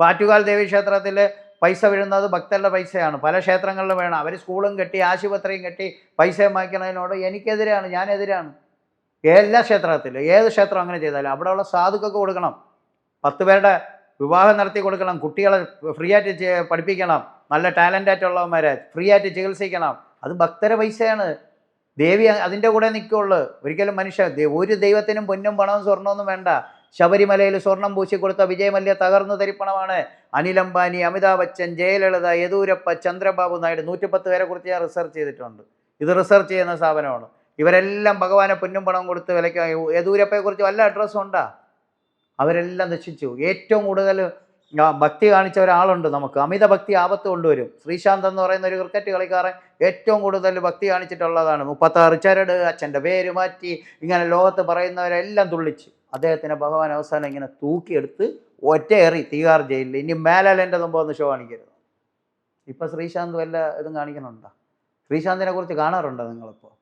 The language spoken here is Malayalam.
ആറ്റുകാൽ ദേവീക്ഷേത്രത്തിൽ പൈസ വീഴുന്നത് ഭക്തരുടെ പൈസയാണ്. പല ക്ഷേത്രങ്ങളിലും വേണം. അവർ സ്കൂളും കെട്ടി ആശുപത്രിയും കെട്ടി പൈസ വാങ്ങിക്കുന്നതിനോട് എനിക്കെതിരാണ്, ഞാനെതിരാണ്. എല്ലാ ക്ഷേത്രത്തിലും ഏത് ക്ഷേത്രം അങ്ങനെ ചെയ്താലും അവിടെയുള്ള സാധുക്കൾക്ക് കൊടുക്കണം. 10 പേരുടെ വിവാഹം നടത്തി കൊടുക്കണം. കുട്ടികളെ ഫ്രീ ആയിട്ട് പഠിപ്പിക്കണം. നല്ല ടാലൻ്റ് ആയിട്ടുള്ളവന്മാരെ ഫ്രീ ആയിട്ട് ചികിത്സിക്കണം. അത് ഭക്തരെ പൈസയാണ്. ദേവി അതിൻ്റെ കൂടെ നിൽക്കുള്ളൂ. ഒരിക്കലും ഒരു ദൈവത്തിനും പൊന്നും പണവും സ്വർണ്ണമൊന്നും വേണ്ട. ശബരിമലയിൽ സ്വർണം പൂശി കൊടുത്ത വിജയ് മല്യ തകർന്നു തരിപ്പണമാണ്. അനിൽ അംബാനി, അമിതാഭ് ബച്ചൻ, ജയലളിത, യെദ്യൂരപ്പ, ചന്ദ്രബാബു നായിഡു, 110 പേരെ കുറിച്ച് ഞാൻ റിസർച്ച് ചെയ്തിട്ടുണ്ട്. ഇത് റിസർച്ച് ചെയ്യുന്ന സ്ഥാപനമാണ്. ഇവരെല്ലാം ഭഗവാനെ പൊന്നും പണവും കൊടുത്ത് വിലയ്ക്ക്. യെദ്യൂരപ്പയെക്കുറിച്ച് വല്ല അഡ്രസ്സും ഉണ്ടാ? അവരെല്ലാം നശിച്ചു. ഏറ്റവും കൂടുതൽ ഭക്തി കാണിച്ച ഒരാളുണ്ട് നമുക്ക്. അമിത ഭക്തി ആപത്ത് കൊണ്ടുവരും. ശ്രീശാന്ത് എന്ന് പറയുന്ന ഒരു ക്രിക്കറ്റ് കളിക്കാരൻ ഏറ്റവും കൂടുതൽ ഭക്തി കാണിച്ചിട്ടുള്ളതാണ്. 36 ചരട്, അച്ഛൻ്റെ പേര് മാറ്റി, ഇങ്ങനെ ലോകത്ത് പറയുന്നവരെല്ലാം തുള്ളിച്ച് അദ്ദേഹത്തിനെ ഭഗവാൻ അവസാനം ഇങ്ങനെ തൂക്കിയെടുത്ത് ഒറ്റയേറി തീഹാർ ജയിലിൽ. ഇനി മേലാൽ എൻ്റെ മുമ്പ് ഒന്ന് ഷോ കാണിക്കരുത്. ഇപ്പം ശ്രീശാന്ത് വല്ല ഇതും കാണിക്കണുണ്ടോ? ശ്രീശാന്തിനെ കുറിച്ച് കാണാറുണ്ടോ നിങ്ങളിപ്പോൾ?